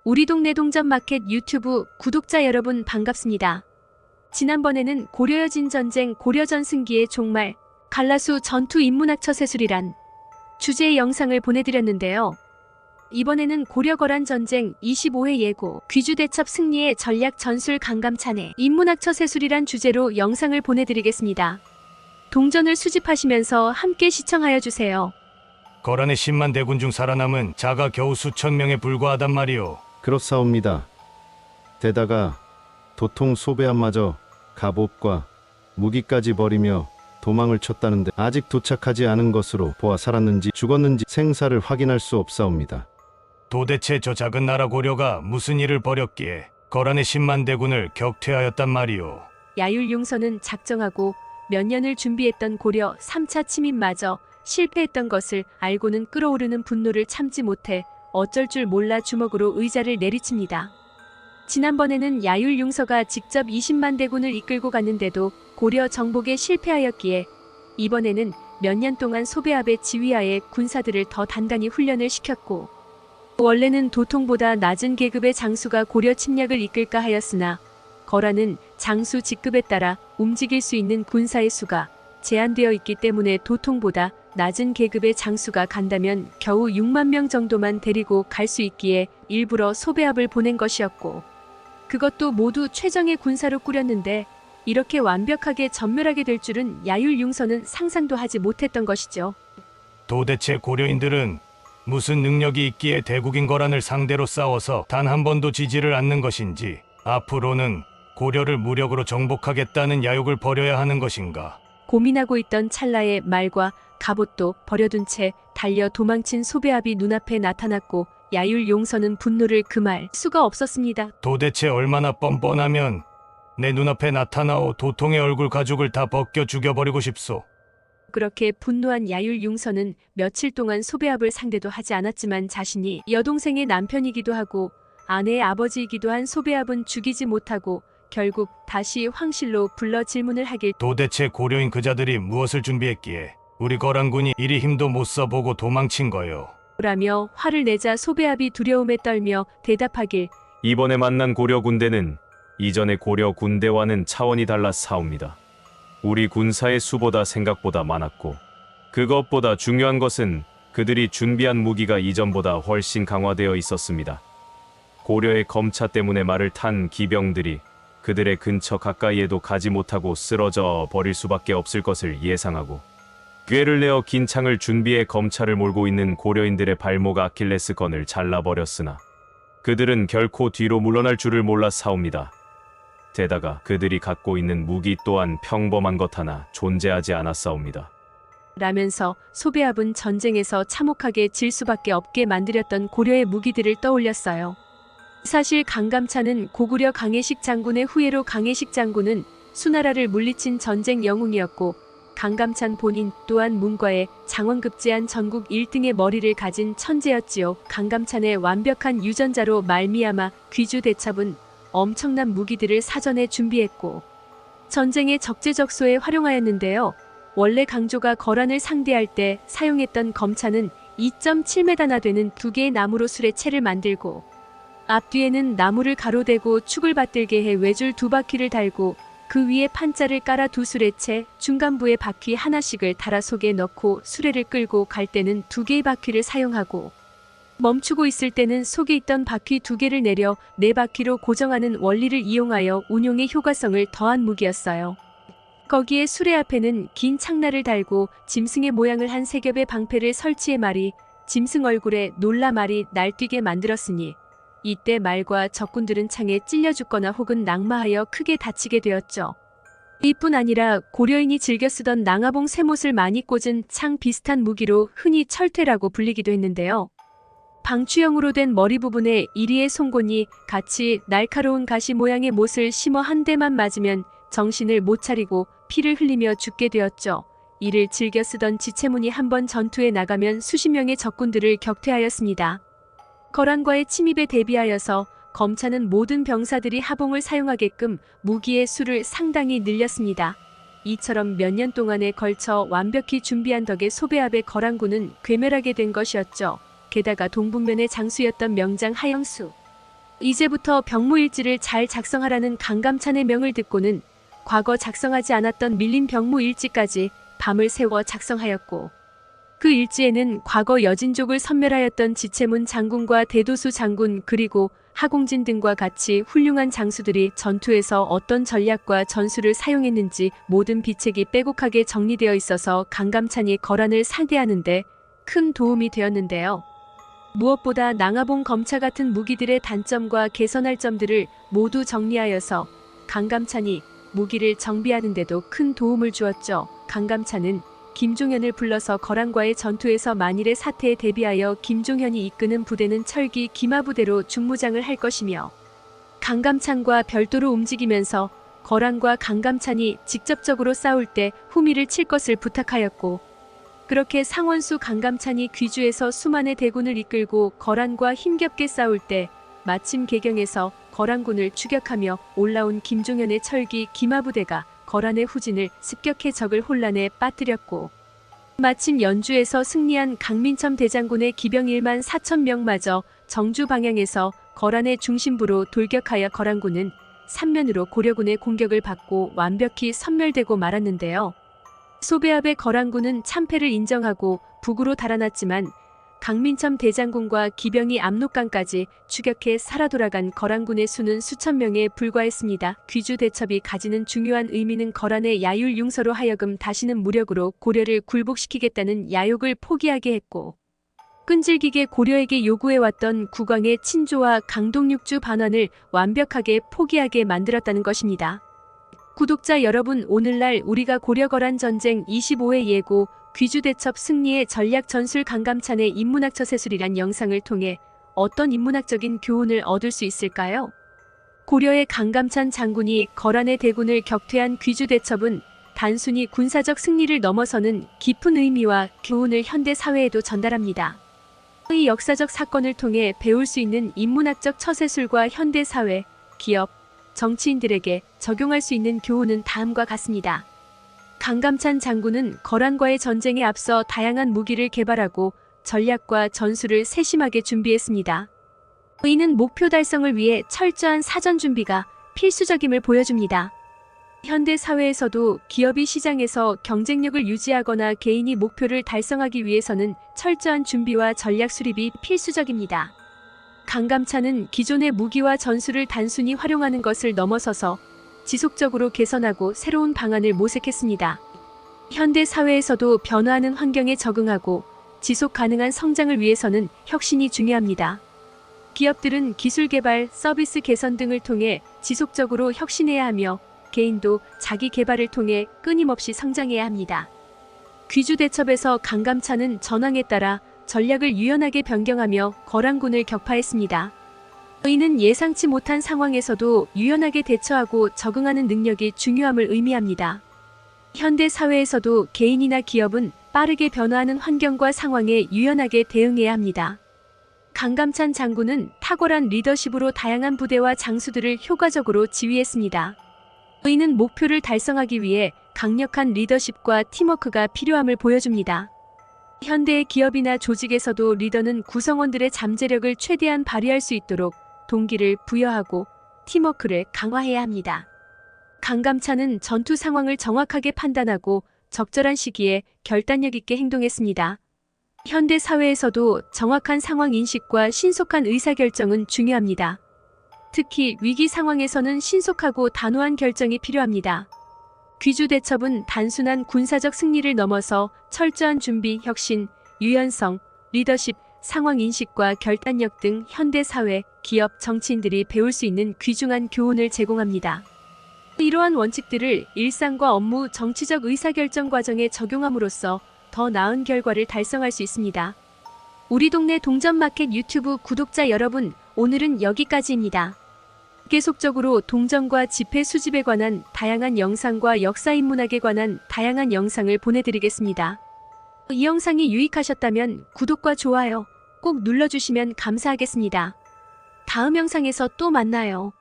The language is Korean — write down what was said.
우리 동네 동전마켓 유튜브 구독자 여러분 반갑습니다. 지난번에는 고려여진 전쟁 고려전승기의 종말, 갈라수 전투 인문학처세술이란 주제의 영상을 보내드렸는데요. 이번에는 고려거란 전쟁 25회 예고, 귀주대첩 승리의 전략 전술 강감찬의 인문학처세술이란 주제로 영상을 보내드리겠습니다. 동전을 수집하시면서 함께 시청하여 주세요. 거란의 10만 대군 중 살아남은 자가 겨우 수천 명에 불과하단 말이오. 그렇사옵니다. 게다가 도통 소배함마저 갑옷과 무기까지 버리며 도망을 쳤다는데 아직 도착하지 않은 것으로 보아 살았는지 죽었는지 생사를 확인할 수 없사옵니다. 도대체 저 작은 나라 고려가 무슨 일을 벌였기에 거란의 10만 대군을 격퇴하였단 말이오. 야율용서는 작정하고 몇 년을 준비했던 고려 3차 침입마저 실패했던 것을 알고는 끓어오르는 분노를 참지 못해 어쩔 줄 몰라 주먹으로 의자를 내리칩니다. 지난번에는 야율용서가 직접 20만 대군을 이끌고 갔는데도 고려 정복에 실패하였기에 이번에는 몇 년 동안 소배압의 지휘하에 군사들을 더 단단히 훈련을 시켰고, 원래는 도통보다 낮은 계급의 장수가 고려 침략을 이끌까 하였으나 거란은 장수 직급에 따라 움직일 수 있는 군사의 수가 제한되어 있기 때문에 도통보다 낮은 계급의 장수가 간다면 겨우 6만 명 정도만 데리고 갈 수 있기에 일부러 소배압을 보낸 것이었고, 그것도 모두 최정의 군사로 꾸렸는데 이렇게 완벽하게 전멸하게 될 줄은 야율용서는 상상도 하지 못했던 것이죠. 도대체 고려인들은 무슨 능력이 있기에 대국인 거란을 상대로 싸워서 단 한 번도 지지를 않는 것인지, 앞으로는 고려를 무력으로 정복하겠다는 야욕을 버려야 하는 것인가? 고민하고 있던 찰나에 말과 갑옷도 버려둔 채 달려 도망친 소배압이 눈앞에 나타났고, 야율용서는 분노를 금할 수가 없었습니다. 도대체 얼마나 뻔뻔하면 내 눈앞에 나타나오 도통의 얼굴 가죽을 다 벗겨 죽여버리고 싶소. 그렇게 분노한 야율용서는 며칠 동안 소배압을 상대도 하지 않았지만 자신이 여동생의 남편이기도 하고 아내의 아버지이기도 한 소배압은 죽이지 못하고 결국 다시 황실로 불러 질문을 하길, 도대체 고려인 그자들이 무엇을 준비했기에 우리 거란군이 이리 힘도 못 써보고 도망친 거요. 라며 화를 내자 소배압이 두려움에 떨며 대답하길, 이번에 만난 고려 군대는 이전의 고려 군대와는 차원이 달라 싸웁니다. 우리 군사의 수보다 생각보다 많았고, 그것보다 중요한 것은 그들이 준비한 무기가 이전보다 훨씬 강화되어 있었습니다. 고려의 검차 때문에 말을 탄 기병들이 그들의 근처 가까이에도 가지 못하고 쓰러져 버릴 수밖에 없을 것을 예상하고, 꾀를 내어 긴 창을 준비해 검차를 몰고 있는 고려인들의 발목 아킬레스건을 잘라버렸으나 그들은 결코 뒤로 물러날 줄을 몰라 싸웁니다. 게다가 그들이 갖고 있는 무기 또한 평범한 것 하나 존재하지 않았사옵니다. 라면서 소배압은 전쟁에서 참혹하게 질 수밖에 없게 만들었던 고려의 무기들을 떠올렸어요. 사실 강감찬은 고구려 강해식 장군의 후예로, 강해식 장군은 수나라를 물리친 전쟁 영웅이었고, 강감찬 본인 또한 문과에 장원급제한 전국 1등의 머리를 가진 천재였지요. 강감찬의 완벽한 유전자로 말미암아 귀주대첩은 엄청난 무기들을 사전에 준비했고 전쟁의 적재적소에 활용하였는데요. 원래 강조가 거란을 상대할 때 사용했던 검차는 2.7m나 되는 두 개의 나무로 수레채를 만들고, 앞뒤에는 나무를 가로대고 축을 받들게 해 외줄 2바퀴를 달고 그 위에 판자를 깔아 두 수레채, 중간부에 바퀴 하나씩을 달아 속에 넣고 수레를 끌고 갈 때는 2개의 바퀴를 사용하고, 멈추고 있을 때는 속에 있던 바퀴 2개를 내려 4바퀴로 고정하는 원리를 이용하여 운용의 효과성을 더한 무기였어요. 거기에 수레 앞에는 긴 창날을 달고 짐승의 모양을 한 3겹의 방패를 설치해 말이 짐승 얼굴에 놀라 말이 날뛰게 만들었으니 이때 말과 적군들은 창에 찔려 죽거나 혹은 낙마하여 크게 다치게 되었죠. 이뿐 아니라 고려인이 즐겨 쓰던 낭하봉 쇠못을 많이 꽂은 창 비슷한 무기로 흔히 철퇴라고 불리기도 했는데요. 방추형으로 된 머리 부분에 이리의 송곳니 같이 날카로운 가시 모양의 못을 심어 한 대만 맞으면 정신을 못 차리고 피를 흘리며 죽게 되었죠. 이를 즐겨 쓰던 지체문이 한번 전투에 나가면 수십 명의 적군들을 격퇴하였습니다. 거란과의 침입에 대비하여서 검차는 모든 병사들이 하봉을 사용하게끔 무기의 수를 상당히 늘렸습니다. 이처럼 몇 년 동안에 걸쳐 완벽히 준비한 덕에 소배압의 거란군은 괴멸하게 된 것이었죠. 게다가 동북면의 장수였던 명장 하영수, 이제부터 병무일지를 잘 작성하라는 강감찬의 명을 듣고는 과거 작성하지 않았던 밀린 병무일지까지 밤을 새워 작성하였고, 그 일지에는 과거 여진족을 섬멸하였던 지체문 장군과 대도수 장군 그리고 하공진 등과 같이 훌륭한 장수들이 전투에서 어떤 전략과 전술을 사용했는지 모든 비책이 빼곡하게 정리되어 있어서 강감찬이 거란을 상대하는데 큰 도움이 되었는데요. 무엇보다 낭하봉 검차 같은 무기들의 단점과 개선할 점들을 모두 정리하여서 강감찬이 무기를 정비하는 데도 큰 도움을 주었죠. 강감찬은 김종현을 불러서 거란과의 전투에서 만일의 사태에 대비하여 김종현이 이끄는 부대는 철기 기마부대로 중무장을 할 것이며, 강감찬과 별도로 움직이면서 거란과 강감찬이 직접적으로 싸울 때 후미를 칠 것을 부탁하였고, 그렇게 상원수 강감찬이 귀주에서 수만의 대군을 이끌고 거란과 힘겹게 싸울 때 마침 개경에서 거란군을 추격하며 올라온 김종현의 철기 기마부대가 거란의 후진을 습격해 적을 혼란에 빠뜨렸고, 마침 연주에서 승리한 강민첨 대장군의 기병 1만 4천 명마저 정주 방향에서 거란의 중심부로 돌격하여 거란군은 삼면으로 고려군의 공격을 받고 완벽히 섬멸되고 말았는데요. 소배합의 거란군은 참패를 인정하고 북으로 달아났지만 강민첨 대장군과 기병이 압록강까지 추격해 살아 돌아간 거란군의 수는 수천 명에 불과했습니다. 귀주 대첩이 가지는 중요한 의미는 거란의 야율 융서로 하여금 다시는 무력으로 고려를 굴복시키겠다는 야욕을 포기하게 했고, 끈질기게 고려에게 요구해왔던 국왕의 친조와 강동육주 반환을 완벽하게 포기하게 만들었다는 것입니다. 구독자 여러분, 오늘날 우리가 고려-거란 전쟁 25회 예고 귀주 대첩 승리의 전략 전술 강감찬의 인문학 처세술이란 영상을 통해 어떤 인문학적인 교훈을 얻을 수 있을까요? 고려의 강감찬 장군이 거란의 대군을 격퇴한 귀주 대첩은 단순히 군사적 승리를 넘어서는 깊은 의미와 교훈을 현대 사회에도 전달합니다. 이 역사적 사건을 통해 배울 수 있는 인문학적 처세술과 현대 사회, 기업, 정치인들에게 적용할 수 있는 교훈은 다음과 같습니다. 강감찬 장군은 거란과의 전쟁에 앞서 다양한 무기를 개발하고 전략과 전술을 세심하게 준비했습니다. 이는 목표 달성을 위해 철저한 사전 준비가 필수적임을 보여줍니다. 현대 사회에서도 기업이 시장에서 경쟁력을 유지하거나 개인이 목표를 달성하기 위해서는 철저한 준비와 전략 수립이 필수적입니다. 강감찬은 기존의 무기와 전술을 단순히 활용하는 것을 넘어서서 지속적으로 개선하고 새로운 방안을 모색했습니다. 현대 사회에서도 변화하는 환경에 적응하고 지속 가능한 성장을 위해서는 혁신이 중요합니다. 기업들은 기술 개발, 서비스 개선 등을 통해 지속적으로 혁신해야 하며 개인도 자기 개발을 통해 끊임없이 성장해야 합니다. 귀주 대첩에서 강감찬은 전황에 따라 전략을 유연하게 변경하며 거란군을 격파했습니다. 이는 예상치 못한 상황에서도 유연하게 대처하고 적응하는 능력이 중요함을 의미합니다. 현대 사회에서도 개인이나 기업은 빠르게 변화하는 환경과 상황에 유연하게 대응해야 합니다. 강감찬 장군은 탁월한 리더십으로 다양한 부대와 장수들을 효과적으로 지휘했습니다. 이는 목표를 달성하기 위해 강력한 리더십과 팀워크가 필요함을 보여줍니다. 현대의 기업이나 조직에서도 리더는 구성원들의 잠재력을 최대한 발휘할 수 있도록 동기를 부여하고 팀워크를 강화해야 합니다. 강감찬은 전투 상황을 정확하게 판단하고 적절한 시기에 결단력 있게 행동했습니다. 현대 사회에서도 정확한 상황 인식과 신속한 의사결정은 중요합니다. 특히 위기 상황에서는 신속하고 단호한 결정이 필요합니다. 귀주 대첩은 단순한 군사적 승리를 넘어서 철저한 준비, 혁신, 유연성, 리더십, 상황 인식과 결단력 등 현대 사회, 기업, 정치인들이 배울 수 있는 귀중한 교훈을 제공합니다. 이러한 원칙들을 일상과 업무, 정치적 의사결정 과정에 적용함으로써 더 나은 결과를 달성할 수 있습니다. 우리 동네 동전마켓 유튜브 구독자 여러분, 오늘은 여기까지입니다. 계속적으로 동전과 지폐 수집에 관한 다양한 영상과 역사 인문학에 관한 다양한 영상을 보내드리겠습니다. 이 영상이 유익하셨다면 구독과 좋아요 꼭 눌러주시면 감사하겠습니다. 다음 영상에서 또 만나요.